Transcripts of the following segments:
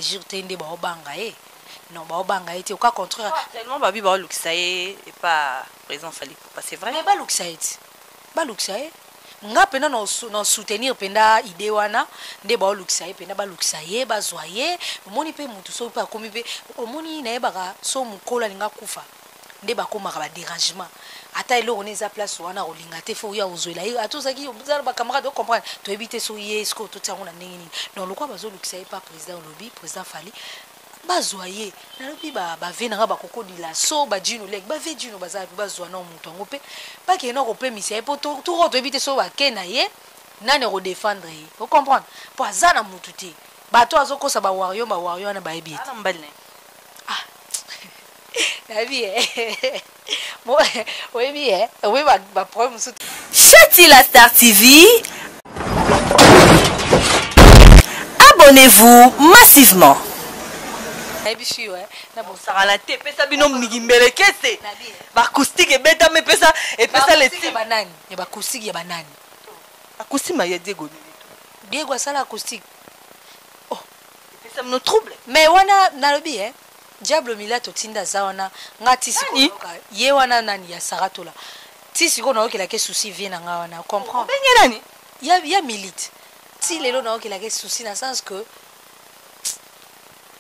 réagir tende ba obanga e non ba obanga ete au cas contraire tellement babi ba luxaye et pas présent Fally Ipupa c'est vrai mais ba luxaye nga pena no soutenir penda idée wana nde ba luxaye penda ba luxaye ba zoyer omoni pe mutu so pa komi pe omoni na yebaka so mukola linga kufa nde ba komaka ba dérangement ata eloko neza place wana olinga te fo ya ozoela atozaki obuzala ba camarade comprendre to éviter so yesko to tsango na ndenge nini donc lokwa bazo luxaye pa président lobby président Fally bazoyer nalobi ba venanga ba kokodila so ba djino lek ba ve djino baza bazwa na mutu ngo pe ba ke na ko pe misia po to to éviter so ba ke na ye nani ko défendre ye vous comprendre po azana mutu te bato azokosa ba warrior na ba ebi ana mbalne la vie bon oui bien oui ba problème sous Chati la Star TV. Abonnez-vous massivement. ebishi ouais na bon Sarala te pesa bino migimbele kese. Ba acoustique e beta me pesa e pesa le ti banani ya ba acoustique ya banani acoustique ma ya Diego sala acoustique oh pesa no trouble mais wana nalobi Diablo Milato tinda zawana ngati sikoka ye wana nani ya Saratola ti siko na okela ke souci vient na nga wana comprendre benye nani ya milite ti lelo na okela ke souci na sens que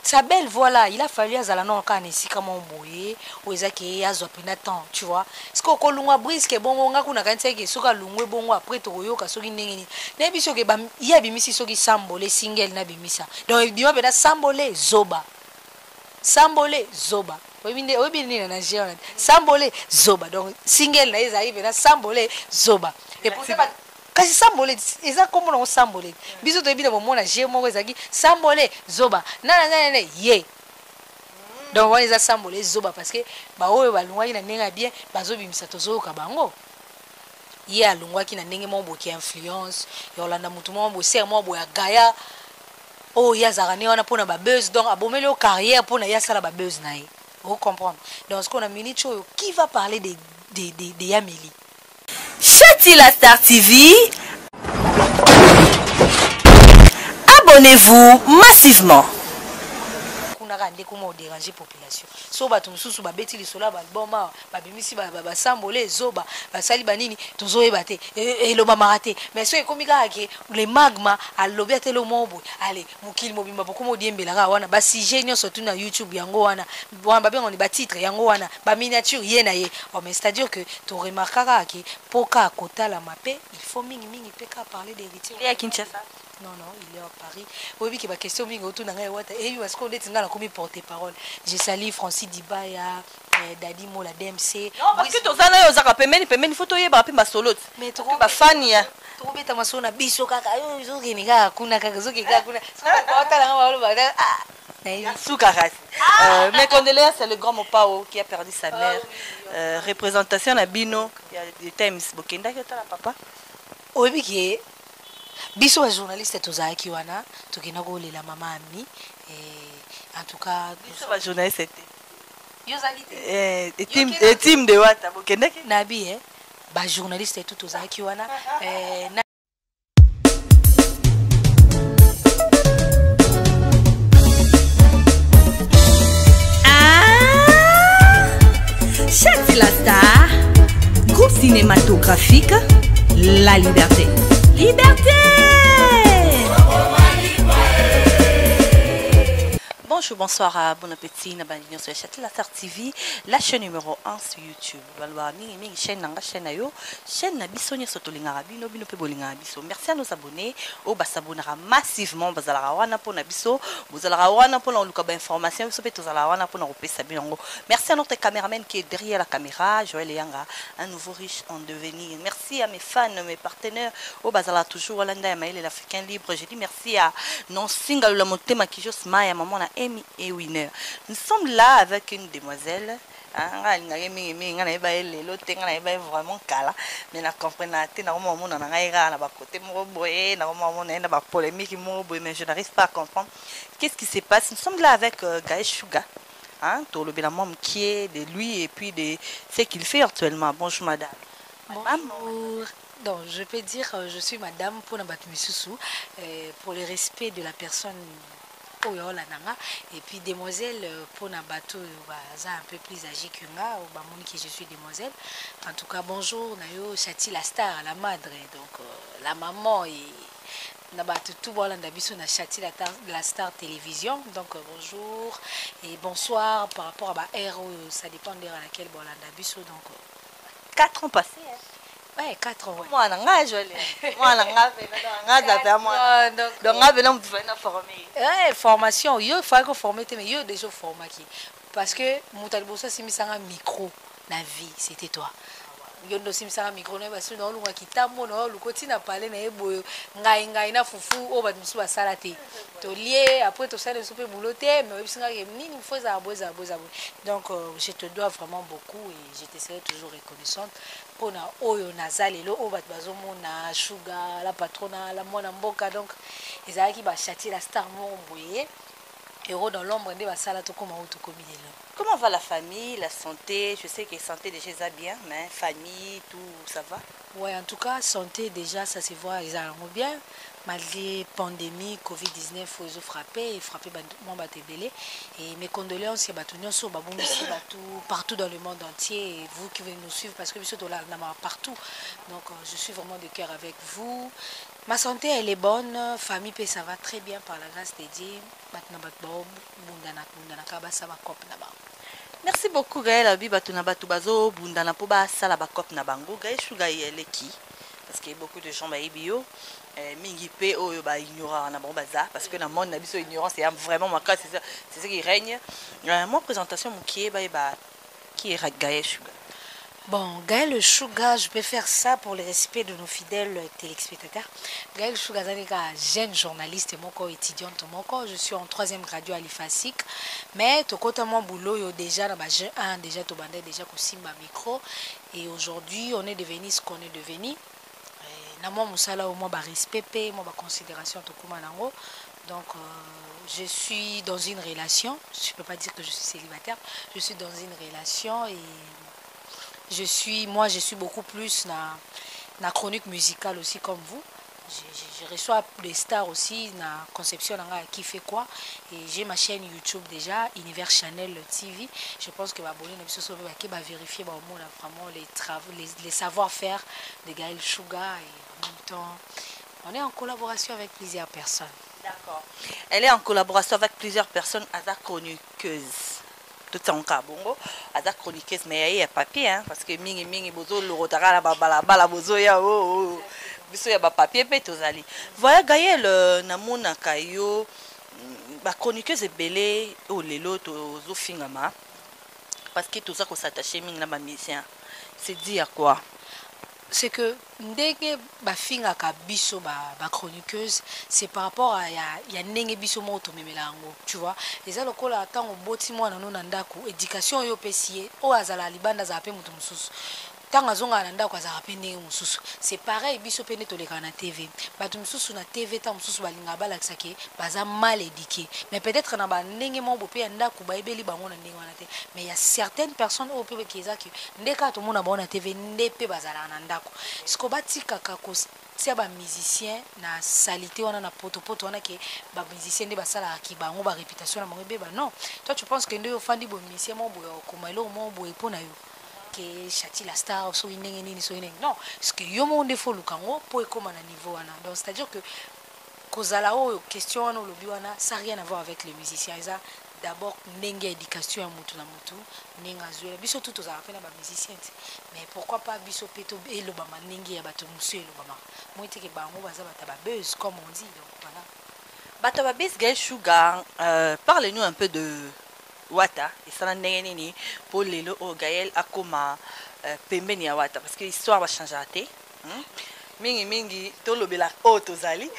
sa belle voilà il a fallu azala non ka nesika mon boye ozaki yazwa pena temps tu vois siko ko lungwa brisque bongo nga kuna kanisa ke soka lungwe bongo après to yoka soki ndenge ni na biso ke ba ya bimisi soki sambole single na bimisa donc bima pena sambole zoba oyebi na Nigeria sambole zoba donc single na ezali pena sambole zoba et pour ça kasi sambole eza comme on sambole biso to ebina bomona je moko ezaki sambole zoba na ye donc on eza sambole zoba parce que ba oyo balungwaki na ndenge bien bazobimisa tozoyoka bango ye alungwaki na ndenge moko boki influence yolanda mutu moko boser moko boya gaya oh yazaka ne wana pona ba buzz donc abomeli au carrière pona ya sala ba buzz na ye vous comprendre donc ce qu'on a minute qui va parler de Yameli Chati la Star TV. Abonnez-vous massivement. kunaka nde kuma déranger population so bato mususu babeti lisolo balboma babimisi basambole zoba basali banini tozoyeba te elobamaka te mais so ekomi kaka ke le magma alobi ate lo mobo ale mokili mobimba bokoma odiembelaka wana basije nyonso tu na YouTube yango wana babengo ni batitre yango wana baminiature ye na ye mais c'est à dire que to remarquaka ke poka kotala mape il faut mingi pe ka parler d'héritier Il est à Kinshasa. non il est à Paris oui qui ba question mingi autour na ngai wata et parce qu'on est ngala comme porte-parole je salue Francis Dibaya Dadi Mola DMC non parce que tozana yo zaka pemeni photo ye ba pe solo mais to ba fan ya to beta masona biso kaka yo zoki ninga kuna kaka zoki kaka kuna sokota la ngalo ba mes condoléances c'est le grand Mopao qui a perdu sa mère représentation na bino il y a des thèmes bokenda ki otala papa oyebi ki biso ba journaliste tozaki wana tokena ko lela mama ami en tout cas biso ba journaliste c'était yozali et team de wata bokenda ki nabi ba journaliste tout tozaki wana Chati la Star, groupe cinématographique La Liberté. Liberté! Bonjour, bonsoir, bon appétit, bienvenue sur Chati la Star TV, la chaîne numéro 1 sur YouTube. Chaîne Nabissonia Sotolinga Bino Bino Pebolinga Biso. Merci à nos abonnés. Au Basabonara massivement, Bazalawana pour Nabiso, Bazalawana pour l'Oluka information, Bazalawana pour l'Europe Sabinongo. Merci à notre caméraman qui est derrière la caméra, Joël Yanga, un nouveau riche en devenir. Merci à mes fans, mes partenaires, au Bazala toujours, Hollanda et Maël l'Africain libre. Je dis merci à non single la Motema qui joue Maya, maman Amy et Winner. Nous sommes là avec une demoiselle. Vraiment cala mais na comprendre mais je n'arrive pas à comprendre qu'est-ce qui se passe. Nous sommes là avec Gaël Suga, tout le bien qui est de lui et puis de ce qu'il fait actuellement. Bonjour madame. Bonjour. Donc je peux dire je suis madame pour pour le respect de la personne oyo olandanga. Et puis demoiselle pour na bateau baza un peu plus âgé que nga ou bamoni que je suis demoiselle. En tout cas bonjour na yo Chati la star la madre donc la maman et na bato tout bolanda biso na Chati la star télévision donc bonjour et bonsoir par rapport à ba ère ça dépend de à laquelle bolanda biso donc 4 ans passés. Ouais, 4 ans. Moi, je suis moi, donc, formation, il faut que former, mais il y a déjà formé. Parce que mon talbosa, c'est mis un micro, la vie, c'était toi. Yo ndo simisa micro na basu na olunga kitambo na olukoti na parler na ebo ngai na fufu o ba misu basala te to lié après to sala soupe bouloté mais bisinga ke nini faut za boza donc je te dois vraiment beaucoup et je te serai toujours reconnaissante pour na oyo nazali lo o ba bazomona Sugar la patrona la mwana mboka donc ezalaki ba Chati la star mo mboye héros dans l'ombre de basala to koma o to komilelo. Comment va la famille, la santé? Je sais que la santé déjà ça bien, mais famille, tout, ça va? Ouais, en tout cas, santé déjà, ça se voit, ils allons bien. Malgré pandémie, Covid-19, ils ont frappé mon batébélé. Et mes condoléances, partout dans le monde entier. Et vous qui venez nous suivre, parce que nous sommes partout. Donc, je suis vraiment de cœur avec vous. Ma santé, elle est bonne. Famille, ça va très bien par la grâce de Dieu. Merci beaucoup Gaël abi batuna batu bazo bundana po ba sala ba kop na bango Gaël Sugar yele qui parce qu'il y a beaucoup de gens ba ibio mingi pe oyo ba ignorant na bon bazar parce que dans le monde na biso ignorance c'est vraiment manquant c'est ce qui règne moi présentation mon qui est Gaël Sugar. Bon, Gaël Sugar, je peux faire ça pour le respect de nos fidèles téléspectateurs. Gaël Sugar, c'est un jeune journaliste, étudiante. Je suis en 3e radio à l'IFASIC. Mais tout côté mon boulot, déjà dans ma 1, déjà tout bandé, déjà aussi ma micro. Et aujourd'hui, on est devenu ce qu'on est devenu. Moi, musala au moins respect, moi considération tout comme nango. Donc, je suis dans une relation. Je ne peux pas dire que je suis célibataire. Je suis dans une relation et je suis beaucoup plus na chronique musicale aussi comme vous. Je reçois des stars aussi na conception qui fait quoi et j'ai ma chaîne YouTube déjà Univers Channel TV. Je pense que va vérifier vraiment les savoir-faire de Gaël Sugar et en même temps on est en collaboration avec plusieurs personnes. D'accord. Elle est en collaboration avec plusieurs personnes à la chroniqueuse. Tout en cas bongo à la chroniqueuse mais il y a papier hein parce que mingi bozo le rotara la bala bozo ya biso ya ba papier pe tozali. Voilà Gaël namona kayo ba chroniqueuse ebele o lelo tozo fingama parce que tout ça ko s'attacher mingi na ba musicien. C'est dire quoi? C'est que ndenge bafinga ka biso ba chroniqueuse c'est par rapport à ya ndenge biso mo to memelango tu vois eza lokola tango boti mwana no na ndako éducation yo pesier o azala libanda za pe mutu mususu tanga zonga na ndako azala pe ndenge mususu c'est pareil biso pe ne toleka na TV batu mususu na TV ta mususu balinga balakisa ke baza mal éduqué mais peut-être na ba ndenge mo bo pe ya ndako ba ebeli bango na ndenge wana te mais il y a certaines personnes au pe ki ezaki ndeka to mona ba na TV ndepe bazala na ndako siko batika ka ko tia ba musicien na salité wana na poto wana ke ba musicien de basala ki bango ba réputation na bango beba non toi tu penses que ndio fandi bo musicien mo bo ko mailo mo bo epona yo que Chati la star so inenge nini so inenge non parce que yo mo ndefo lukango po ekoma na niveau wana donc c'est à dire que kozala o question wana lobi wana ça rien à voir avec les musiciens ça d'abord ndenge éducation ya mutu na mutu ninga zuela biso tout aux affaires ba musiciens mais pourquoi pas biso peto et le bama ndenge ya bato monsieur le bama moi te ke bango baza bata ba buzz comme on dit donc voilà bata ba buzz Gaël Sugar parle-nous un peu de Wata et ça ndenge nini pour lelo o Gaël akoma pembeni ya Wata parce que l'histoire va changer té mingi to lobela otozali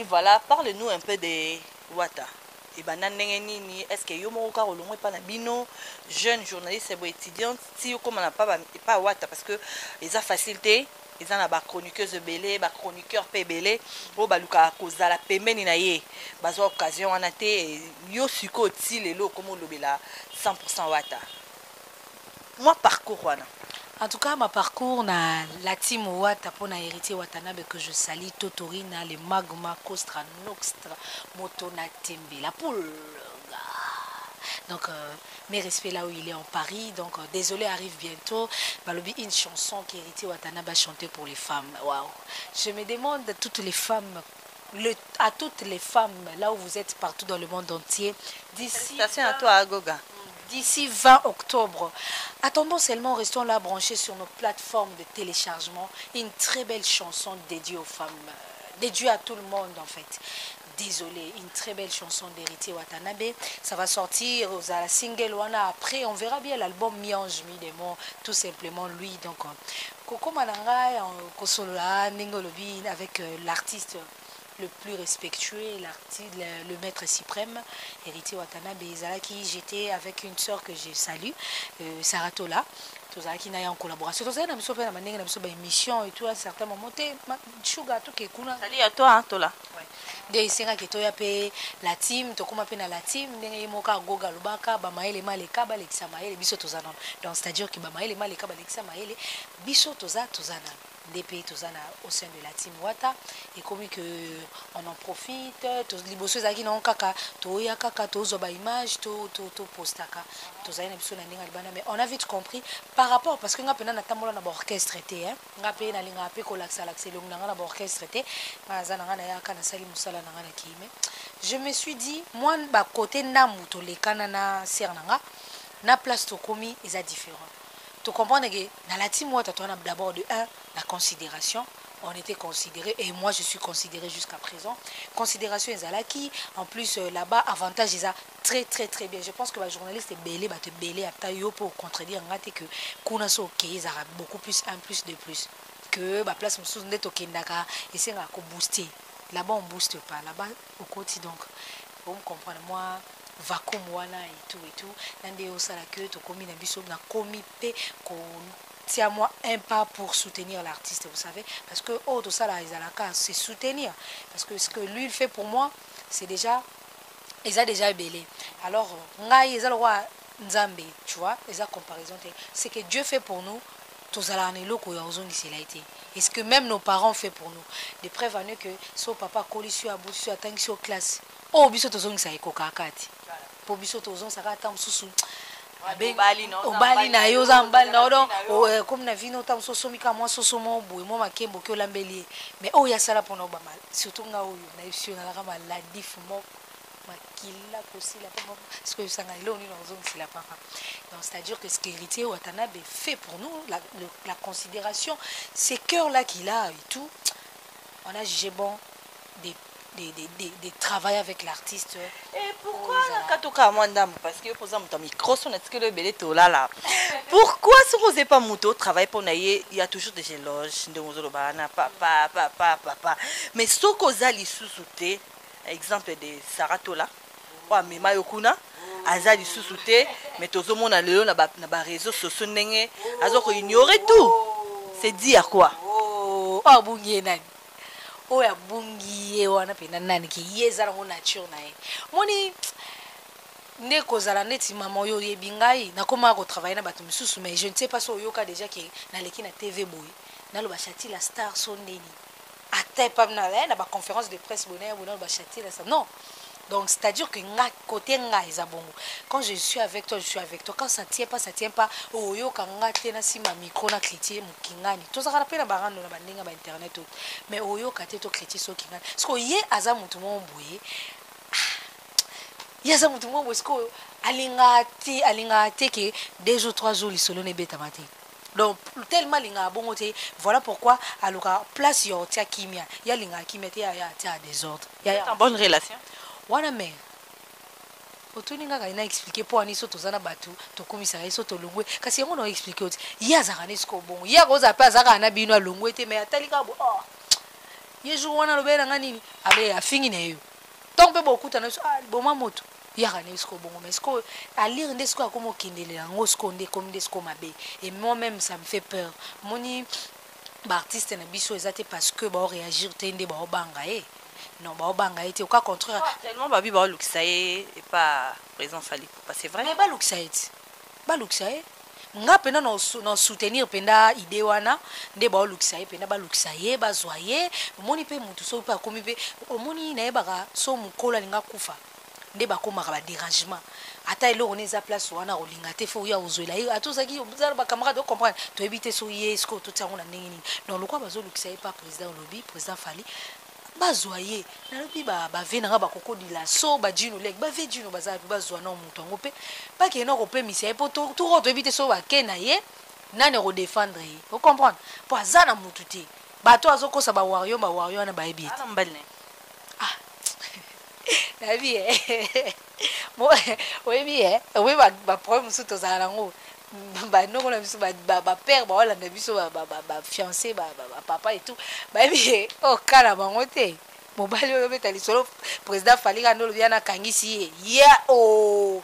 voilà parle-nous un peu de Wata. Et est-ce que yo mo ka rolongo pa na bino jeune journaliste et étudiante si yo comme na pas Wata parce que les a facilité ils en a ba chroniqueuse belé ba chroniqueur pe belé o ba luka kozala pembeni na ye bazo occasion wana te yo siko ti lelo comme lobela 100% Wata moi parcours wana En tout cas, ma parcours na la team Wata pour na héritier Watanabe que je salue Totorina, les Magma, Kostra, Noxtra, Motona, Tembe, la poule. Donc, mes respects là où il est en Paris. Donc, désolé, arrive bientôt. Balobi, une chanson qu'héritier Watanabe a chanté pour les femmes. Waouh! Je me demande à toutes les femmes, à toutes les femmes là où vous êtes partout dans le monde entier, d'ici. Félicitations à toi, Agoga. D'ici 20 octobre, attendons seulement, restons là branchés sur nos plateformes de téléchargement. Une très belle chanson dédiée aux femmes, dédiée à tout le monde en fait. Désolé, une très belle chanson d'héritier Watanabe. Ça va sortir aux la single Wana. Après, on verra bien l'album Miange Midemo, tout simplement lui. Donc, Coco Mananga, Kosolola, Ningolobi, avec l'artiste le plus respectueux, le maître suprême, héritier Watanabe Ezalaki. J'étais avec une soeur que je salue, Sarah Tola. Qui n'a en collaboration. Tout ça, on a une émission et tout à un certain moment. Salut à toi, hein, Tola. De isenga ketoya pe la team tokoma pe na la team ndenge moka goga lubaka ba maele maleka ba lekisa maele biso tozana. Donc c'est-à-dire que ba maele maleka ba lekisa maele biso tozana. DP tozana au sein de la team Wata et comme que on en profite liboso zaki na kaka toya kaka tozo ba image to postaka tozana biso na ndinga libana. Mais on a vite compris par rapport parce que nga pena na tamola na orchestre été hein nga pe na linga pe ko laksa lakselong na nga na orchestre été ngazana nga na yaka na sali musala na nga na kime. Je me suis dit moi ba côté na muto lekana na sernanga na place to komi est différent. Tu comprends que dans la team Wata on a d'abord de un la considération. On était considéré et moi je suis considéré jusqu'à présent. Considération Ezalaki. En plus là-bas avantage ils très très très bien. Je pense que les journalistes est belé te belé à taille pour contredire ngate que kunaso ok ils aura beaucoup plus un plus de plus que la place musu ndet okendaka et c'est ngako booster. Là-bas on booste pas. Là-bas au côté donc vous me comprenez moi vacuum wana et tout nande osala que to komi na biso na komi pe ko tia moi un pas pour soutenir l'artiste vous savez parce que oh tout ça là izalaka c'est soutenir parce que ce que lui il fait pour moi c'est déjà ils a déjà belé alors ngai ezalo wa nzambe tu vois les comparaison c'est que Dieu fait pour nous tous à l'année loko ya ozongi cela été est-ce que même nos parents fait pour nous des preuves à nous que son papa colisio abusu atangi sur classe oh biso tozongi sa ekoka kati po biso tozongi sa kata mususu obali na yo zambali na odo comme na vino ta mususu mika moi soso mo boy mo makembo ke olambeli mais oh ya sala pona ba mal surtout nga oyo na issue na la maladie fumo makila kosila pas parce que ça ngalo ni dans zone c'est la papa donc c'est-à-dire que ce qu'héritier Watanabe fait pour nous la considération ces cœurs là qu'il a et tout on a jugé bon de travailler avec l'artiste. Et pourquoi Katoka Mwandam parce que pour exemple ton micro son est-ce que le belé tola là pourquoi si vous n'avez pas moto travail pour naïe il y a toujours des éloges de mozolo bana papa mais ce que zali sous-souté exemple de Sarah Tola wa mema yokuna azali sous-souté mais tozo mona lelo na ba réseaux sociaux ndenge azoko ignorer tout c'est dire quoi oh bungi nani oya bungi ye wana pena nani ki yezala ngo nature na ye moni ne kozala neti mama yo yebingai na koma ko travailler na bato misusu mais je ne sais pas so yoka déjà que na leki na TV boy na lo bachati la star son neni ate pas na ba conférence de presse bonheur bonheur bachati la ça non. Donc c'est-à-dire que côté nga ezabongo quand je suis avec toi quand ça tient pas oyo kanga tena si ma micro na critiquer mukingani to ça rappelle na barando na bandinga ba internet mais oyo kate to critiquer so kingani parce que ye aza mutu mo boye ya za mutu mo boye sko alingati que 2 ou 3 jours lisolo ne beta matin. Donc tellement linga bongo te voilà pourquoi aluka place yo tia kimia ya linga kimia te ya tia désordre ya en bonne relation wana me otuninga kaina expliquer pour ani soto zana batu to komisa iso to longwe kasi yango no expliquer oti ya zakane sko bongo ya koza pa zaka na bino longwe te me atalika bo oh yeju wana lobela ngani abe afingi na yo donc pe bokuta na so boma moto ya kana sko bongo mais sko à lire ndesko akomo kindele ngo sko nde comme ndesko mabe et moi même ça me fait peur moni ba artiste na biso ezate parce que ba réagir tende ba obanga non ba obanga été au cas contraire tellement babi ba luxaye et pas présent fali pas c'est vrai mais ba luxaye nga pena na soutenir penda idée wana nde baolukisa ye penda balukisa ye bazwa ye omoni mpe mutu soki mpe akomi mpe omoni nayebaka so mokolo alinga kufa nde bakomaka badérangement ata eloko ne eza place wana kolinga te fo oya ozwela ye ata ozalaki ozala bacamarade ocomprendre toyebi te soki ye soki ototi yango na ndenge nini donc lokwa bazolukisa ye pa président olobi président fali bazwa ye nalobi bave nanga bakokodila so bajino lek bave jino bazala mpe bazwa na moto yango mpe bakende na kopemisa ye mpo toko toyebi te so bake na ye nani kodefendre ye ocomprendre mpo aza na motu te bato azokosa bawario wana bayebi ete nayebi ye oyebi ye oyebi baproblème mosusu tozala nango banongo na biso bapère baolanda biso bafiancé bapapa et tout bayebi ye okala bango te mobali oyo obeta lisolo président falika nde olobi ana akangisi ye o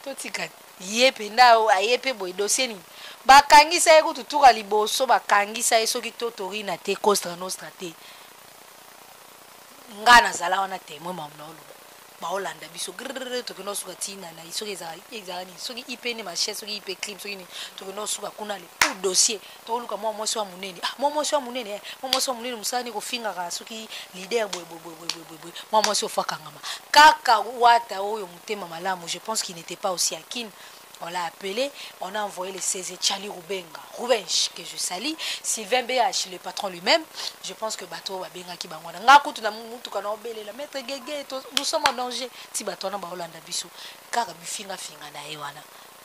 totika ye mpenda aye mpe boye dossier nini bakangisa ye kutu tuka liboso bakangisa ye soki totorina te costra nostra te nga nazala wana témoin mamna oloba baolanda biso grrr tokenda osuka ntina na soki ezala nini soki ipe ne machine soki ipe clim soki nini tokenda osuka kuna le pour dossier tokoluka mwa mwasi wa munene mwa mwasi wa munene mwa mwasi wa munene mosala ni kofingaka soki leader boye mwa mwasi ofakangama kaka wata oyo motema malamu je pense qu'il n'était pas aussi akine. On l'a appelé, on a envoyé le 16 Charlie Rubench, que je salue, Sylvain BH, le patron lui-même. Je pense que Bato va bien qui va la maître Gégé, nous sommes en danger. Si Bato na Baolanda biso, car Bufinga na ewana.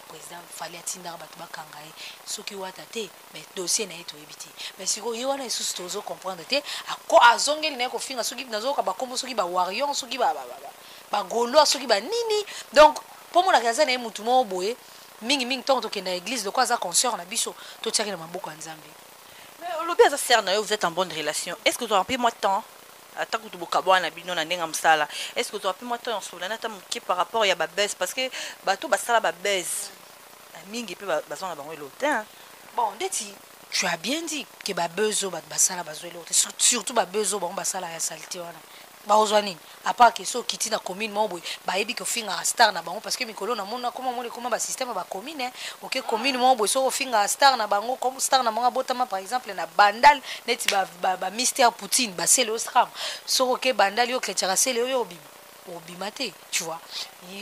Président fallait atteindre Batba Kangae, ce qui wata te, mais dossier n'a été évité. Mais si vous avez sous tozo comprendre te, à quoi a zongé le finga, ce qui n'a pas comme ce qui va warrior, ce qui va gaulois, ce qui va nini. Donc, pour moi la raison est mutu mo boye mingi tant que na église de quoi ça consort na biso to tiaki na maboko ya Nzambe. Mais lobi ça sert na vous êtes en bonne relation. Est-ce que tu as pris moi temps attends que tu bokabwa na bino na ndenga msala. Est-ce que tu as pris moi temps sur la nata muki par rapport ya ba baisse parce que bato basala ba baisse. Mingi pe bazon na bango lotin. Bon, ndeti tu as bien dit que ba bezo ba basala bazo lotin surtout ba bezo ba basala ya saleté wana. Baozwani à part que so kiti na commune mo boy bayebi ko finga star na bango parce que mikolo na mona comment ba système ba commune OK commune mo boy so finga star na bango comme star na manga botama par exemple na bandal neti ba mystère Poutine ba c'est le stram so OK bandal yo kletira c'est le yo obimate tu vois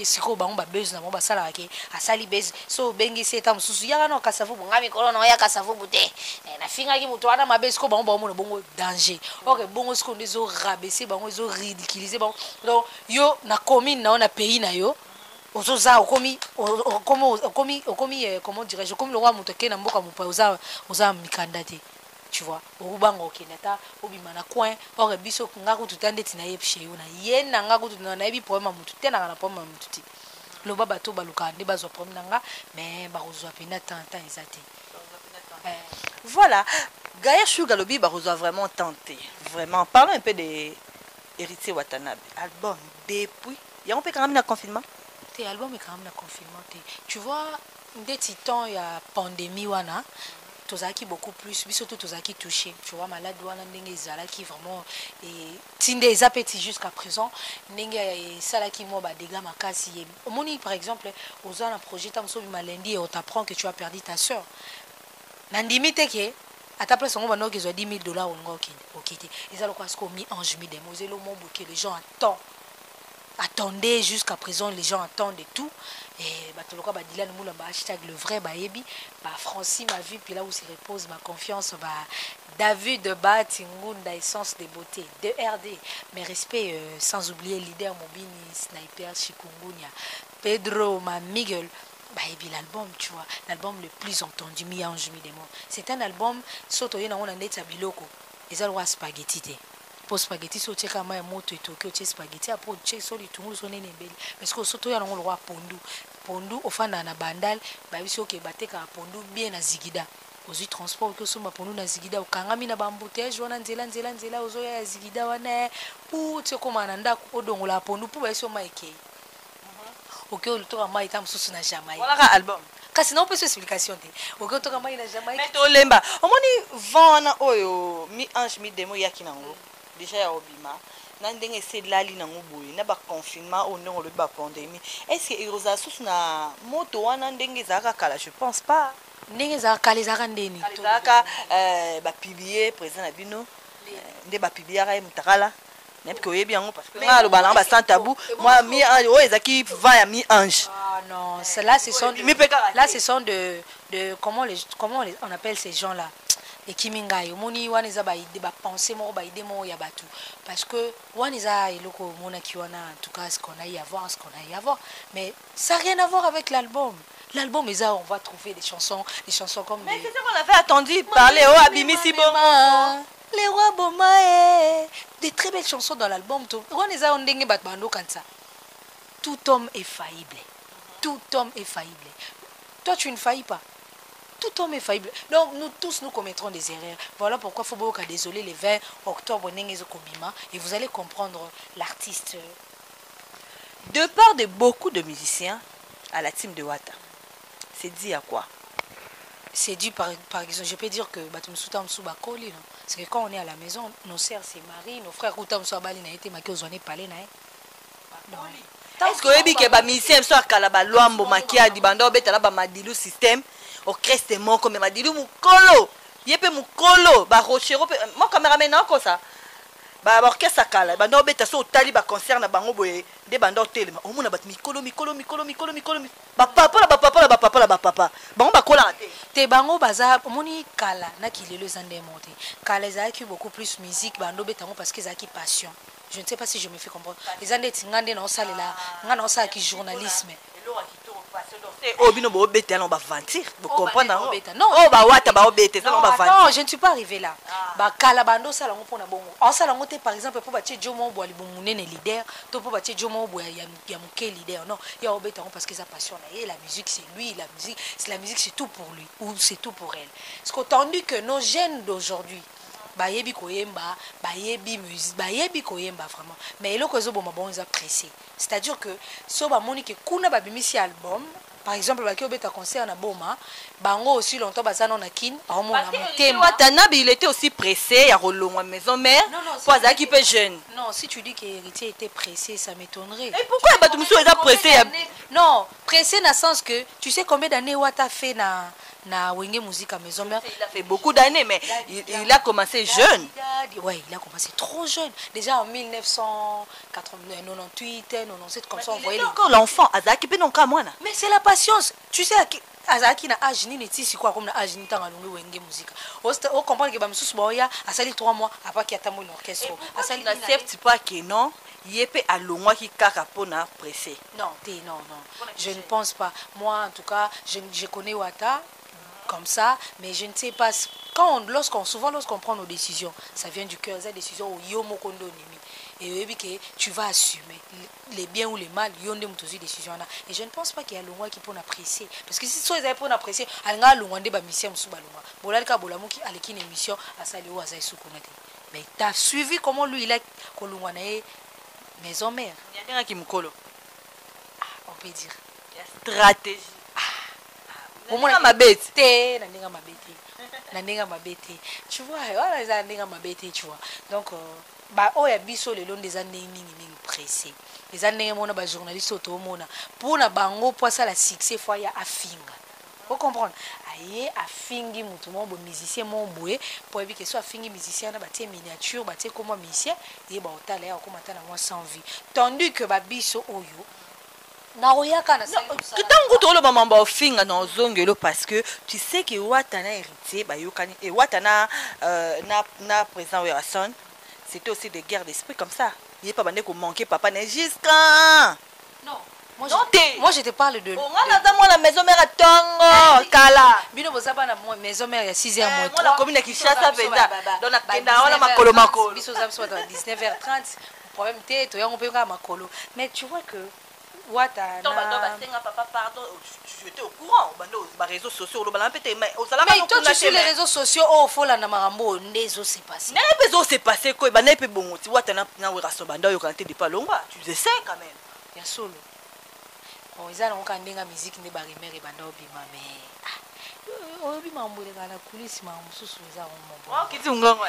siko bango ba buzz na mo ba sala ke asali buzz so bengi seta mususu ya na kasavu bonga mikolo na ya kasavu bute na finga ki muto wana mabe siko bango ba mo bongo danger OK bongo siko ndezo rabaisser bango zo ridiculiser bango donc yo na commune na pays na yo ozoza okomi comment dirais-je comme le roi mutoke na mboka mupa oza mikanda te tu vois obango okenata obimana coin or biso ngako tutande tina yepshe yo na yena ngako tutana yebi problème mutu te na problème mutu ti lo baba to baluka nde bazwa problème nanga mais bakozwa pena tant ezate. Voilà, Gaïa Sugar Lobby bakozwa vraiment tenté. Vraiment parlons un peu de Héritier Watanabe album depuis il y a un peu quand même le confinement. Té album est quand même le confinement té. Tu vois des titans il y a pandémie wana tozaki beaucoup plus surtout tozaki touché tu vois malade wana ndenge ezalaki vraiment et tinde ezapeti jusqu'à présent ndenge esalaki mo ba dégâts makasi omoni par exemple aux un projet tam so lundi et on t'apprend que tu as perdu ta sœur nandimi te ke à ta place on va no que zo $10,000 on ngo okite ezalo quoi ce qu'on mi ange mi des mozelo mon bouquet les gens attendez jusqu'à présent les gens attendent et tout et batoloka ba Dylan Moula ba hashtag le vrai ba yebi ba Francis ma vie puis là où se repose ma confiance ba David de Batingunda essence de beauté de RD mes respects sans oublier leader Mobini sniper Chikungunya Pedro ma Miguel bah yebi l'album tu vois l'album le plus entendu mi ange mi démon c'est un album soto yena on ndeta biloko ezalwa spaghetti te pour spaghetti so cheka ma moto etoke o che spaghetti après che so litungulu so nene mbeli parce que soto ya ngolo wa pondu ofanda na bandal ba biso ke bateka pondu bien na zigida ozi transport que so ma pondu na zigida okangami na bambouteillage wana nzela ozo ya zigida wana pour te komana ndako odongola pondu pour ba biso maike OK o lutoka mai tam susu na Jamaïque voilà album kasi na opeso explication te OK o toka mai na Jamaïque mais to lemba omoni vana oyo mi ange mi demo yaki nango déjà ya obima na ndenge ese lali nango boye na baconfinement oyo ndenge olobi bapandémie est ce que ekozala susu na moto wana ndenge ezalaka kala je pense pas ndenge ezalaka kala ezalaka ndeni ezalaka bapiblie président na bino nde bapibliaka ye mutakala nayebi ke oyebi yango parce que nga aloba nanga basant tabou moi mi oyo ezalaki va ya mi ange. Ah non, là ce sont de on appelle ces gens là les kimingai moni wana eza ba idée ba penser moko ba idée moko ya batu parce que wana eza eloko mona ki wana en tout cas ce qu'on a eu à voir mais ça n'a rien à voir avec l'album. L'album eza on va trouver des chansons comme mais c'est ça qu'on avait attendu parler oh abimisi bongo les rois Bomae, des très belles chansons dans l'album. Tout homme est faillible. Tout homme est faillible. Toi, tu ne faillis pas. Tout homme est faillible. Donc, nous tous, nous commettrons des erreurs. Voilà pourquoi il faut désolé le 20 octobre, et vous allez comprendre l'artiste. De part de beaucoup de musiciens à la team de Wata, c'est dit à quoi? C'est dû par exemple, je peux dire que c'est que quand on est à la maison, nos sœurs se marient, nos frères est-ce que oyebi ke ba musicien so akala ba lwambo makiadi banda obetala ba madilu système au creste moko me madilu mukolo yepe mukolo ba rochero mo cameraman nako ça ba orchestre kala banda obeta so otali ba concert na bango boye de banda otelema omona bat mikolo ba papa bango bakola te bango baza moni kala na kilelo zande monte kala za ki beaucoup plus musique banda obetango parce que za ki passion. Je ne sais pas si je me fais comprendre. Les années tingande na osala la ngana osala ki journalisme. Oh bino bo bete na ba ventir, vous comprenez non? Oh ba wata ba obete ça ba ventir. Non, je ne suis pas arrivé là. Ba kala bando sala ngo pona bongo. En sala ngo te par exemple pour batie Jomo bo ali bomunene leader, to pour batie Jomo bo ya muke leader. Non, ya obeta parce que sa passion là et la musique c'est lui, la musique c'est tout pour lui ou c'est tout pour elle. Ce qu'entendu que nos jeunes d'aujourd'hui bayebi koyemba bayebi musique bayebi koyemba vraiment mais eloko ezoboma bon eza pressé c'est-à-dire que so ba moni ke kuna ba bimisi album par exemple baki obeta concert na boma bango aussi longtemps bazana na kin aomona motema Watanabe il était aussi pressé ya rolongwa maison mère pour azaki peu jeune. Non, si tu dis que héritier était pressé ça m'étonnerait. Et pourquoi ba muso eza pressé ya... Non, pressé dans le sens que tu sais combien d'années Wata fait na Wenge Musique à Maison Mère. Il a fait beaucoup d'années, mais il a commencé jeune. Oui, il a commencé trop jeune. Déjà en 1998, 97, comme ça, on voyait... encore l'enfant. Mais c'est la patience. Tu sais, Azaki na âge ni neti quoi comme na âge ni tanga longue Wenge Musique. On comprend que Bamsus Boya a sali 3 mois après qu'il y a tamo l'orchestre. A sali na safety pas que non. Yépe à longwa qui kaka pona pressé. Non, non. Je ne pense pas. Moi, en tout cas, je connais Wata comme ça, mais je ne sais pas. Souvent, lorsqu'on prend nos décisions, ça vient du cœur. C'est décision où yomo kondo nimi. Et tu vas assumer les biens ou les mal. Yonde mutozi décision là. Et je ne pense pas qu'il y a longwa qui peut apprécier. Parce que si soit ils avaient pour apprécier, alanga longwa de ba mission musuba longwa. Bolalka bolamuki aleki une émission à sali ou azai sukunate. Mais tu as suivi comment lui il a kolongwa na maison mère. Il y a qui mukolo. On peut dire. Stratégie. Au moins ma bête. Tu vois, voilà tu vois. Donc bah oh ya biso le long des années ningi pressé. Les années mona ba journaliste auto mona pour na bango pour ça la succès fois ya afinga. Vous comprenez? Aye afingi mutu mo musicien mo boye pour éviter que soit afingi musicien na batie miniature batie comme musicien et ba otala ya comme atana moi sans vie. Tandis que ba biso oyo na oyaka na ça. Kitango to lo mama ba ofinga na ozongelo parce que tu sais que Wata na héritier ba yokani et Wata na président Werason c'était aussi des guerres d'esprit comme ça. Il n'est pas bandé qu'on manquait papa n'est jusqu'à. Non. Moi je te parle de. On a dans la maison mère à Tongo, Kala. Bino bozaba na maison mère ya 6h moins. Moi la commune qui chasse à Venda. Dans la Kenda on a makolo makolo. Biso zam soit à 19h30. Problème té to yango pe ka makolo. Mais tu vois que Wata na papa pardon, j'étais au courant bando ba réseaux sociaux le balan pété mais toi tu sur les réseaux sociaux oh faut la na marambo ndezo c'est passé. Na pezo c'est passé quoi ba na pe bongo ti Wata na Werason bando yo kanté de pas longwa. Tu sais quand même. Ya solo. Bon, ils ont quand même musique ne bari mère et bando bima mais oyebi makambo eleka na kulisi makambo mosusu eza okiti ngongo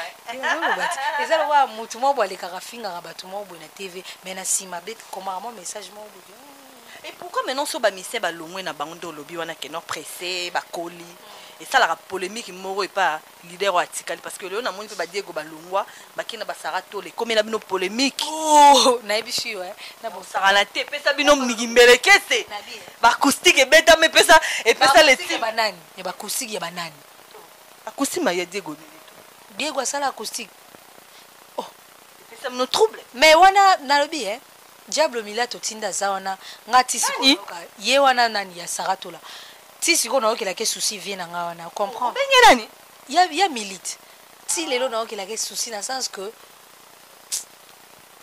eza lokola motu moko boye alekaka afingaka bato moko boye na tv mais na nsima komaka mwa message moko boye. Et pourquoi maintenant so bamisia balongwe na bango nde olobi wana keno pressé bakoli esalaka polémique moko epa leader oyo atikali parce que lelo namoni mpe badiego balongwa bakei na basara tole ekomi na bino polémique nayebi si yo bosaka na te epesa bino migimbelekese bacoustique ebetama epesa banani ya bacoustique ya banani akusima ya diego asala acoustique epesa bino trouble mais wana nalobi diable mila totinda aza wana nga ti sikoyoka ye wana nani ya saratola ti sikoyo nayokelaka souci vie na nga wana comprendre nani ya milite ti lelo nayokelaka souci na sens que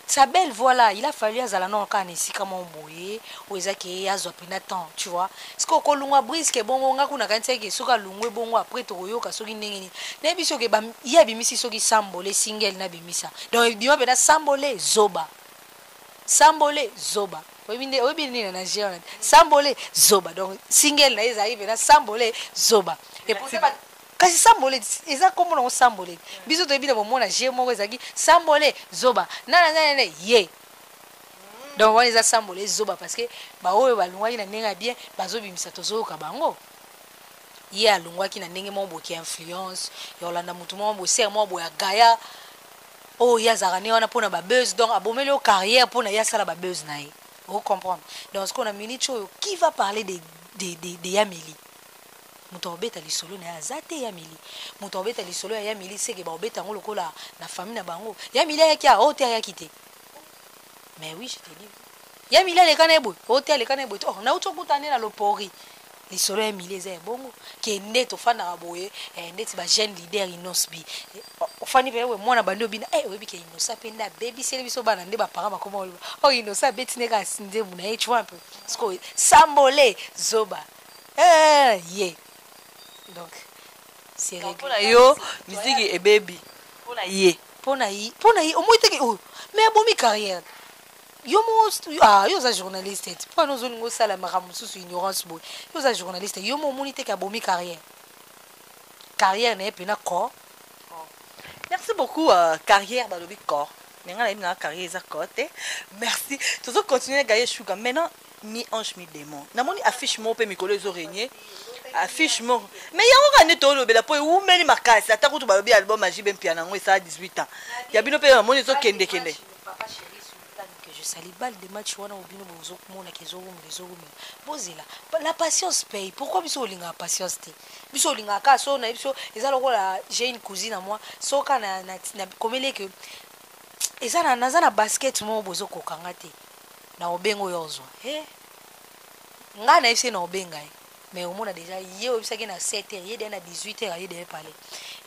sa belle voilà il a fallu azala non kaka na esika moko boye oyo ezaki ye azwa mpena temps tu vois soki okolungwa briske bongo nga kuna kanisaki soki alungwe bongo après tokoyoka soki ndenge nini nayebi soki ye abimisi soki sambole singele nabimisa donc ebima mpena sambole zoba sambole zoba oyebi nini na nigeria sambole zoba donc single na ye ezali mpena sambole zoba kasi sambole eza kombo nango sambole biso toyebi na bomona je moko ezalaki sambole zoba nananane ye donc wana eza sambole zoba parce que baoyo balongwaki na ndenge ya bien bazobimisa tozoyoka bango ye alongwaki na ndenge moko boki influence ya olanda motu moko boye ser moko boye agaya oyo ye azalaka ne wana mpona babuse donc abomeli yo carrière mpona ye asala babuse na ye ocomprendre donc ce qu'on a minute oyo qui va parler de Yamili moto obeta lisolo na azate Yamili moto obeta lisolo ya Yamili seke ba obeta ngo lokola na famille na bango Yamili ayaki a hote ayaki te mais oui je te dis Yamili alekana ebo hote alekana ebo oh na uto kutane na lopori lisolo ya Yamili eza bongo ke nde tofandaka boye ndeti ba jeune leader inosbi ofani pe we mwana bandi obina oyebi ke inosa pe nda baby sele biso bana nde bapara bakoma oh inosa beti ne ka sinde muna ye tu vois un peu sko sambole zoba ye donc c'est réglé pour yo musique et baby pour na ye au moins te oh mais abomi carrière yo mo yo za journaliste pour nous on go sala maramu sous ignorance boy yo za journaliste yo mo moni te ka abomi carrière n'est pas corps. Merci beaucoup carrière dans le corps. Maintenant la carrière est côté. Merci. Tu dois continuer à gagner sugar. Maintenant mi ange mi démon. Na moni affiche mo pe mi coller zo régner. Affiche mo. Mais ya on to lo bela po ou meli makasi. Ata ko to balobi album magie ben piano ngo ça 18 ans. Ya bino pe moni zo kende. Papa chéri que je salue balle de match wana obino bozo mona kezo bozela. La patience paye. Pourquoi biso olinga patience te? Biso olinga ka so na biso eza lokola j'ai une cousine à moi. So ka na komele que eza na basket mo bozo kokanga te. Na obengo yozwa. Nga na ese na obenga mais au monde déjà hier obisaki na 7h hier na 18h hier parler.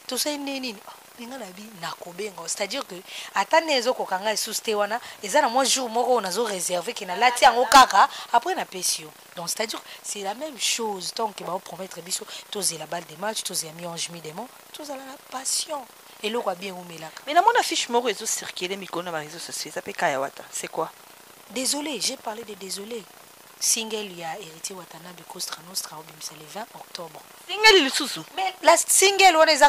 Tout ça nini ninga na bi na kobenga c'est-à-dire que atane ezo kokanga sous wana eza na moi jour moko on azo réservé ki na lati yango kaka après na pesio donc c'est-à-dire c'est la même chose tant que ba promettre biso toze la balle des matchs toze mi ange mi démon toze la passion et lo kwa bien omelaka mais na mon affiche moko ezo circuler mikolo na réseaux sociaux ça peut kaya wata c'est quoi désolé j'ai parlé de désolé single il y a hérité Watana de Costa Nostra au le 20 octobre single il sous mais la single on est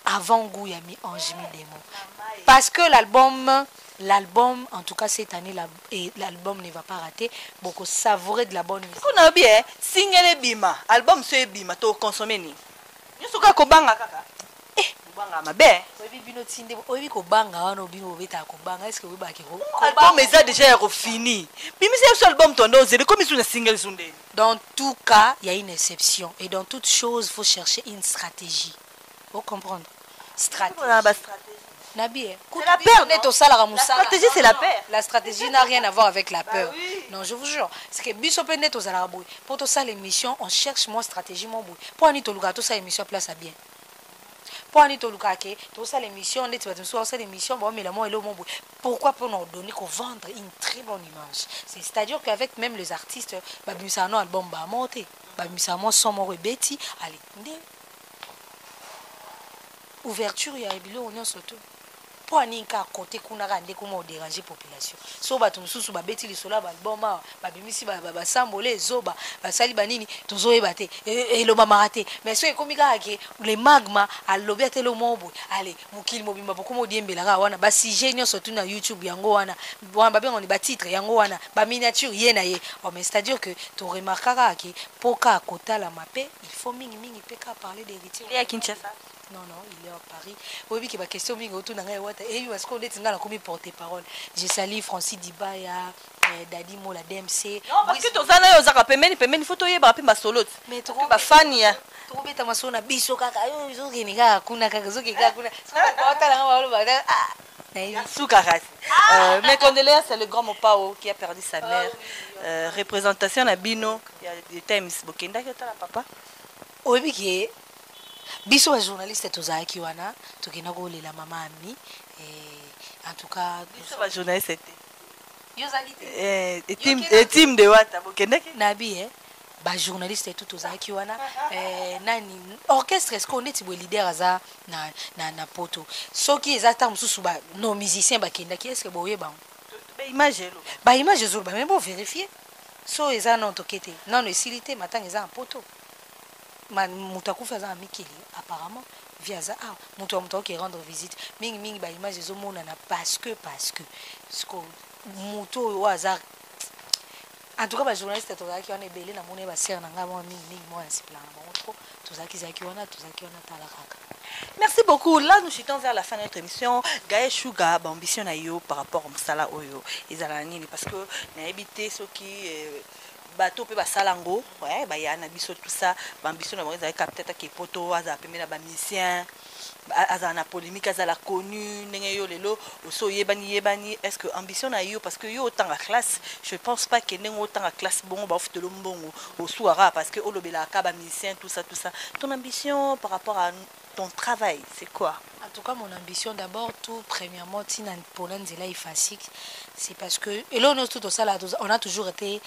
avant goût il y a mis ange mi démon parce que l'album en tout cas cette année l'album ne va pas rater beaucoup savourer de la bonne musique on a bien single bima album c'est bima to consommer ni nyosuka ko banga kaka banga mabe oyebi bino tinde oyebi ko banga wana obino obeta ko banga est-ce que oyebi ki ko album est déjà fini bimi c'est album tondo zele comme sur single sunde dans tout cas il y a une exception et dans toute chose faut chercher une stratégie faut comprendre stratégie Nabi, la peur. La stratégie, c'est la peur. La stratégie n'a rien à voir avec la peur. Oui. Non, je vous jure. C'est que Bisopenet aux Arabouis. Pour tout ça, l'émission, on cherche moins stratégie, mon bout. Pour Anito Luka, tout ça, l'émission place à bien. Pour Anito Luka, tout ça, l'émission, on est sur cette émission, bon, mais la moi et le mon bout. Pourquoi pour nous donner qu'on vendre une très bonne image? C'est-à-dire qu'avec même les artistes, Babusano album va monter. Babusano Somoro et Betty, allez, ouverture, il y a un billet, on est surtout. po aninka côté kuna rande kuma déranger population so bato mususu babeti lisolo balboma babimisi basambole ezoba basali banini tozoyeba te elobamaka te mais so ekomi kaka ke le magma alobi atele mobo ale mokili mobimba bokoma odiembelaka wana basije nyonso tu na youtube yango wana babengo ni batitre yango wana baminiature ye na ye mais c'est à dire que toremarkaka ke po ka kotalama pe il faut mingi pe ka parler d'héritier ya Kinshasa. Non, il est à Paris. Oui, il y a des questions autour de et parce qu'on est dans la porte-parole. J'ai sali Francis Dibaya, Dadi Mola DMC. Non, parce que tu as eu Zaka Pemeni, photo y a pas solo. Mais tu as fan ya. Tu as bête à ma sona biso kaka. Yo, zo kiniga kuna kaka zo kika kuna. Soukaras. Mes condoléances, c'est le grand Mopao qui a perdu sa mère. Représentation à Bino, il y a des thèmes Bokenda qui est là, papa. Oui, qui est. Biso wa journaliste tozalaki wana tokenda kolela mama ami en tout cas biso wa journaliste yozali team de wata bokendaki nabi ba journaliste tout tozalaki wana nani orchestre est-ce qu'on est leader aza na poto soki ezata mususu ba no musicien bakendaki est-ce que boyeba ba image zo ba même vérifier so eza non tokete non esilité matanga eza en poto moto akufa aza na mikili apparemment via aza moto qui rendre visite mingi ba image ezomonana parce que moto oyo aza en tout cas ba journaliste tozalaki wana ebele na mona basere na nga mingi moi insipla na bango trop tozalaki wana tala kaka. Merci beaucoup. Là, nous chutons vers la fin de notre émission. Gaël Chouga, ambition na yo par rapport au Msala Oyo. Parce que na habité ceux qui bateau pe basalango ouais ba ya na biso tout ça ambition na moza ka peut-être que poto aza pembe na ba musicien aza na polémique aza la connu ndenge yo lelo oso yebani est-ce que ambition na yo parce que yo autant la classe je pense pas que ndenge autant la classe bon ba ofte lo mbongo osuara parce que olobela ka ba musicien tout ça ton ambition par rapport à ton travail c'est quoi? En tout cas, mon ambition d'abord, tout premièrement, c'est parce que et là on a toujours été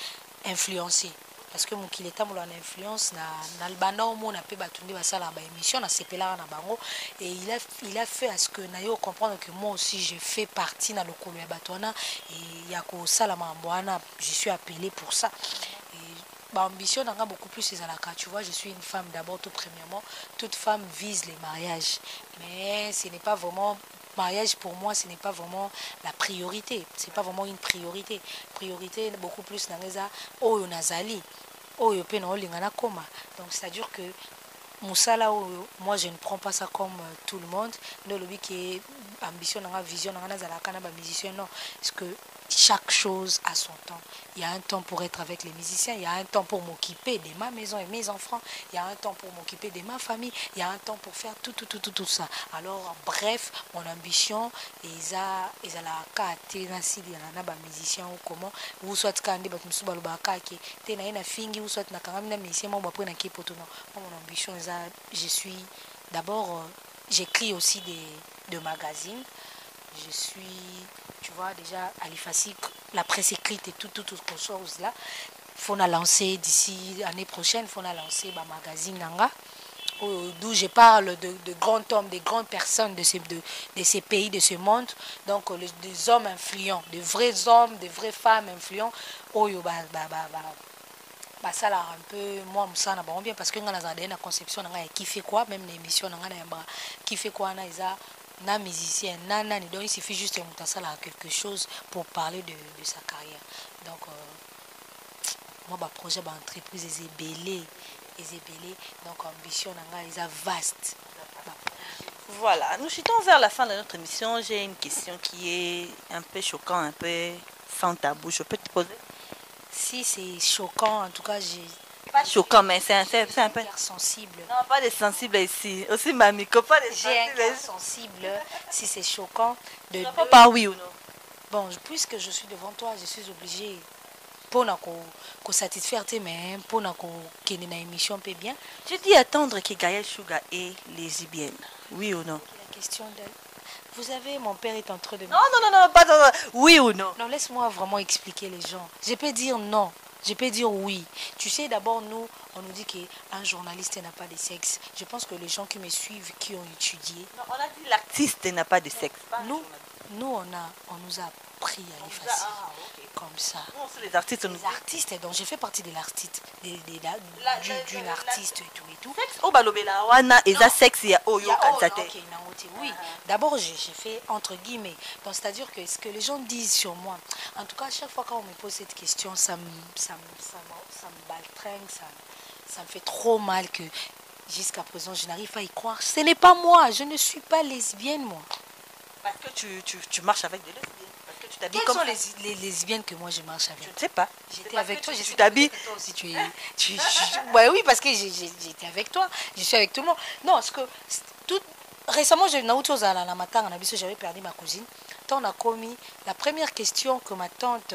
influencé parce que mon kileta mon influence na albana au monde pe batundi basala ba émission na sepela na bango et il a fait à ce que nayo comprendre que moi aussi je fais partie na lokolo ya batwana et ya ko sala mambwana je suis appelé pour ça et ma ambition n'a beaucoup plus à la carte. Tu vois, je suis une femme d'abord tout premièrement, toute femme vise les mariages mais ce n'est pas vraiment mariage pour moi, ce n'est pas vraiment la priorité. C'est pas vraiment une priorité. Priorité beaucoup plus dans les oyo nazali, oyo pe na olingana koma. Donc c'est-à-dire que Moussala, moi je ne prends pas ça comme tout le monde. Non, le qui est ambition, vision, musicien, non. Parce que chaque chose a son temps. Il y a un temps pour être avec les musiciens, il y a un temps pour m'occuper de ma maison et mes enfants, il y a un temps pour m'occuper de ma famille, il y a un temps pour faire tout ça. Alors, bref, mon ambition, est la carte, musicien ou comment, ou soit quand fingi ou soit musicien, mon ambition, je suis d'abord, j'écris aussi de magazines. Je suis, tu vois, déjà à l'IFASIC, la presse écrite et toutes choses là. Il faut lancer d'ici l'année prochaine, il faut lancer un magazine d'où je parle de grands hommes, de grandes personnes de ces pays, de ce monde. Donc, des hommes influents, de vrais hommes, de vraies femmes influents. Ça là un peu moi ça n'a pas bien parce que dans la conception qui fait quoi même l'émission qui fait quoi na musicien nani donc il suffit juste de monter ça là quelque chose pour parler de sa carrière. Donc moi ba projet ba entreprise est belé donc ambition nanga est vaste. Voilà, nous chutons vers la fin de notre émission. J'ai une question qui est un peu choquante, un peu sans tabou. Je peux te poser? Si c'est choquant, en tout cas, j'ai... Pas choquant, mais c'est un peu... sensible. Non, pas de sensible ici. Aussi, mamie, pas de sensible. J'ai un cœur sensible. Si c'est choquant... Pas oui ou non? Bon, puisque je suis devant toi, je suis obligée... Pour qu'on satisfaire tes mains, pour qu'on ait une émission peu bien. Je dis attendre que Gaël Chouga est lesbienne. Oui ou non? La question de... Vous savez, mon père est en train de... Non, pas de... Oui ou non? Non, laisse-moi vraiment expliquer les gens. Je peux dire non. Je peux dire oui. Tu sais, d'abord, nous, on nous dit qu'un journaliste n'a pas de sexe. Je pense que les gens qui me suivent, qui ont étudié... Non, on a dit l'artiste n'a pas de sexe. Nous, on nous a appris à l'effacer. Comme ça. Non, c'est les artistes. Les artistes, donc j'ai fait partie de l'artiste, d'une artiste et tout. Oh, balobela, wana, et ça sexe, il y a oyo, oui. D'abord, j'ai fait entre guillemets. Donc, c'est-à-dire que ce que les gens disent sur moi, en tout cas, à chaque fois quand on me pose cette question, ça me baltringue, ça me fait trop mal que jusqu'à présent, je n'arrive pas à y croire. Ce n'est pas moi, je ne suis pas lesbienne, moi. Parce que tu marches avec des lesbiennes. Parce que tu t'habilles Quelles comme sont les lesbiennes que moi je marche avec? Je ne sais pas. J'étais avec toi, tu t'habilles. Toi aussi, ouais, oui, parce que j'étais avec toi, je suis avec tout le monde. Non, parce que récemment, j'avais perdu ma cousine. On a commis la première question que ma tante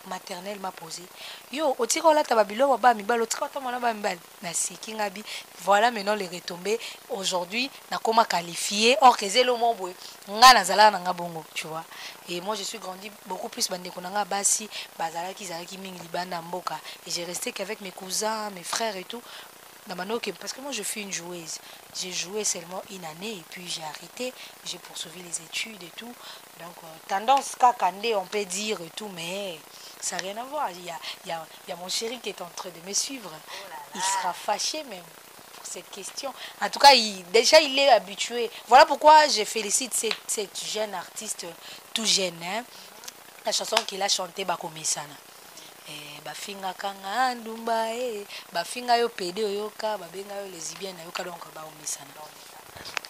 maternelle m'a posée. Yo, voilà maintenant les retombées. Aujourd'hui, n'a comment qualifié. Or que c'est le mot tu vois. Et moi, je suis grandi beaucoup plus basi, bazala ki ming libanda mboka. Et j'ai resté qu'avec mes cousins, mes frères et tout. Parce que moi je suis une joueuse. J'ai joué seulement une année et puis j'ai arrêté. J'ai poursuivi les études et tout. Donc tendance kakandé on peut dire et tout, mais ça n'a rien à voir. Il y a mon chéri qui est en train de me suivre. Il sera fâché même pour cette question. En tout cas, déjà il est habitué. Voilà pourquoi je félicite cette jeune artiste tout jeune. Hein. La chanson qu'il a chantée Bakomesana. Bafinga kanga ndumba bafinga yo pede oyoka babenga yo lesbienne yoka donc ba omisana.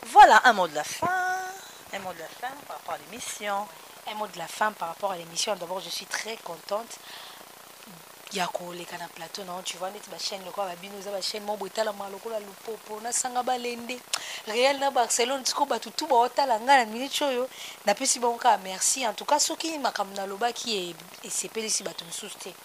Voilà un mot de la fin. Un mot de la fin par rapport à l'émission. Un mot de la fin par rapport à l'émission. D'abord, je suis très contente. Yako les canaux plateau non tu vois net ba chaîne le quoi ba bino za ba chaîne mo botala maloko la lupopo na sanga balende Real na Barcelone tiko ba tutu ba otala ngana minute choyo na pesi bon ka merci en tout cas soki makamna loba qui est sepeli si bato msuste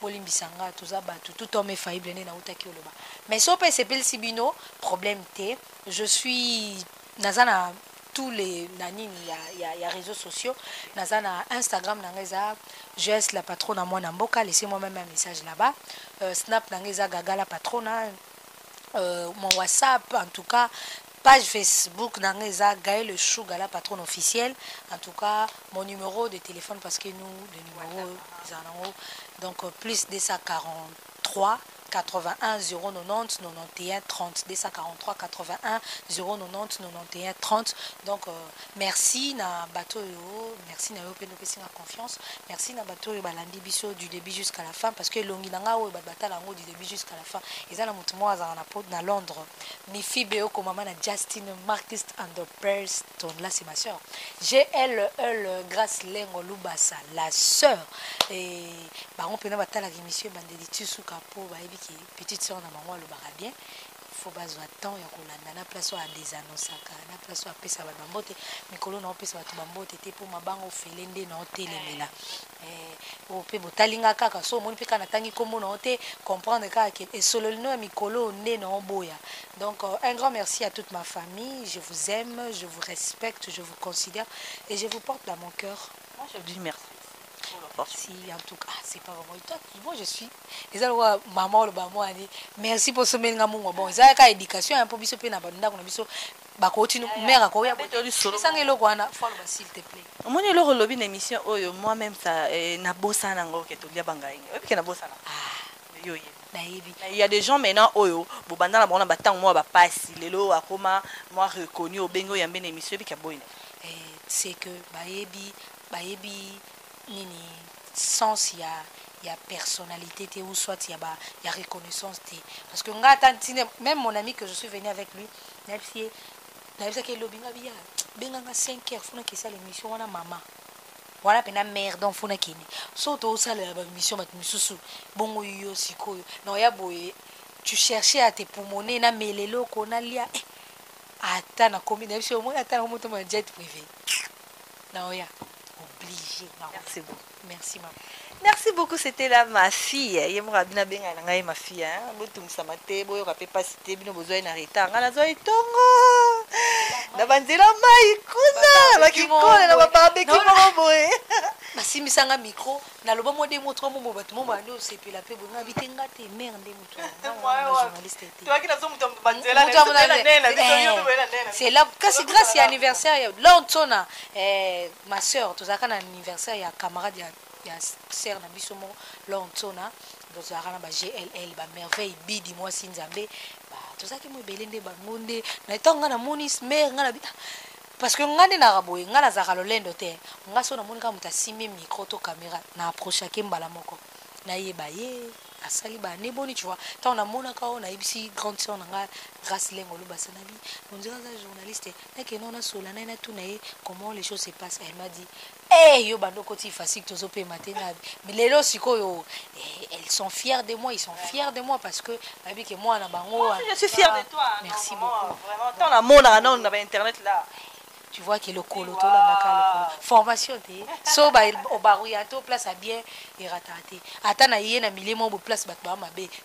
bolimbisanga toza ba tout homme faillible na utaki loba mais so pe sepeli si bino problème té je suis nazana tous les nanines il y a réseaux sociaux nazana Instagram nangeza je la patronne à moi namboka laissez-moi même un message là-bas snap nangeza gaga la patronne mon WhatsApp en tout cas page Facebook nangeza Gaël Chouga la patronne officielle en tout cas mon numéro de téléphone parce que nous le numéro donc plus 243 81 090 91 30 243 81 090 91 30 donc merci na bateau merci na yo pe nous confiance merci na bateau yo balandi biso du début jusqu'à la fin parce que longi nanga o batala ngo du début jusqu'à la fin ils ana mutu mo azana na Londres mi fibe ko mama na Justin Marcus and the Preston là c'est ma sœur j'ai elle grâce lengo lubasa la sœur et ba on peut na batala ki monsieur bandeli tsuka po ba petite soeur na maman le bara bien faut pas attendre ya kolanda na place à des annonçaka na place à pesa ba mbote mikolo na pesa ba mbote te pour mabango felende na hotelemela o pe botalinga kaka so moni pe kana tangi kombo na hote comprendre kaka et solo no mikolo ne na boya donc un grand merci à toute ma famille je vous aime je vous respecte je vous considère et je vous porte dans mon cœur. Moi je dis merci. Si en tout cas c'est pas vraiment toi moi je suis les alors maman le maman a dit merci pour ce menga mon bon ça ka éducation un peu biso pe na banda ko na biso ba ko tinu mère ko ya sanga eloko wana follow s'il te plaît omoni eloko lobi na émission oyo moi même ça na bossa nango ke to lia banga ingi obi ke na bossa na yo il y a des gens maintenant oyo bobanda na bona batang moi ba passi lelo akoma moi reconnu au bengo ya mbene émission bi ka boyina c'est que bayebi nini sens il y a personnalité ou soit il y a reconnaissance parce que même mon ami que je suis venu avec lui n'avait que lobinga bia benga 5 heures funa que ça l'émission wana maman voilà pena mère donc funa kini surtout ça la mission mat misusu bongo yo sikoyo non ya boye tu cherchais à te pulmoner na melelo kona lia ata na combinaison moi ata na moto ma jet privé non ya obligé. Merci beaucoup. Merci, maman. Merci beaucoup, c'était là ma fille. Je me rappelle bien ma fille. Botum samate, boyo kapé pas cité, bino besoin na retard. Ngala zoi tongo. Na banzela mai kuna, bakikona na barbecue mo boye. Basi misanga micro, na loba mo de mo 3 mo bato mo ba no sepela pe bonga bitenga te merde mutu. Journaliste te. Toi qui na zo mutu banzela c'est là kasi grâce à anniversaire là on tona ma sœur tozaka na anniversaire ya camarade ya sœur na biso mo là on tona tozaka na ba GLL ba merveille bidi moi sinzambe ba tozaki mo belende ba ngonde na tonga na monis mère ngana parce que ngane na raboye ngana za lolendo te nga so na monika muta simi micro to caméra na approche ke mbala moko na yeba ye asali ba ne boni tu vois tant on a mona ka on a ibisi grande sœur nga grâce lengo lo basanabi on dirait un journaliste et que non na solana na tout na comment les choses se passent elle m'a dit yo bando koti facile tozo pe matin mais les lo sikoyo elles sont fières de moi ils sont fiers de moi parce que abi que moi na bango je suis fière de toi merci beaucoup vraiment tant la mona na on a internet là. Tu vois que le colo, formation, so au barouillato, place à bien et raté. Attends, il y a un millier de place,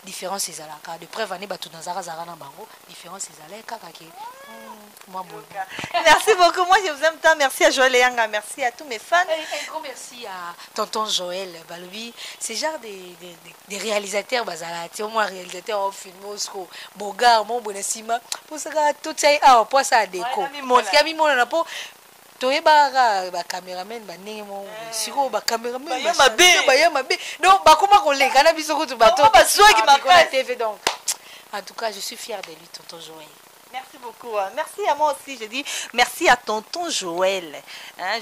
différence c'est là. De preuve, on est tout dans Zara na bango, différence c'est là. Merci beaucoup, moi je vous aime tant. Merci à Joël Yanga, merci à tous mes fans. Un grand merci à tonton Joël Balobi. C'est genre des réalisateurs, au moins réalisateurs en film, Bogar, mon bonessima, pour ça, tout ça, pour ça, déco. Parce qu'il y a mis mon rapport. Toyeba ba cameraman ba ndenge mo siko ba cameraman ba ya mabe donc ba koma koleka na biso kutu bato ba swagi ma TV donc en tout cas je suis fière de lui tonton Joël. Merci beaucoup. Merci à moi aussi. Je dis merci à tonton Joël.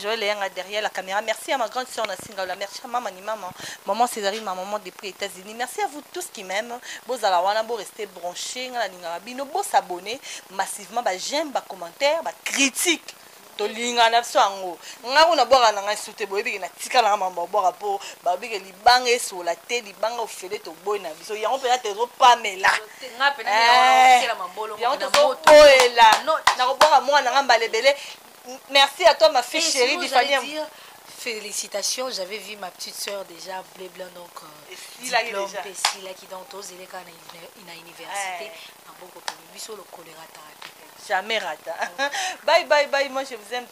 Joël est derrière la caméra. Merci à ma grande soeur Nasingaola. Merci à maman Césarine, ma maman depuis les États-Unis. Merci à vous tous qui m'aiment. Vous allez rester branchés. Vous s'abonner massivement. J'aime, commentaire, critique. Tolingana sango ngako na bora na ngasute boyebi na tika na mamba bora po babike libanga sur la tête libanga ofele to boy na biso yango pena tezo pamela ngape na ya la mambolo yango to boela na ko bora mwana ngamba lebele. Merci à toi ma fille chérie Difani. Félicitations, j'avais vu ma petite soeur déjà blé blanc donc diplôme Pessila qui dans tous les cas na université na boko biso le choléra. Jamais rata. Bye bye bye, moi je vous aime.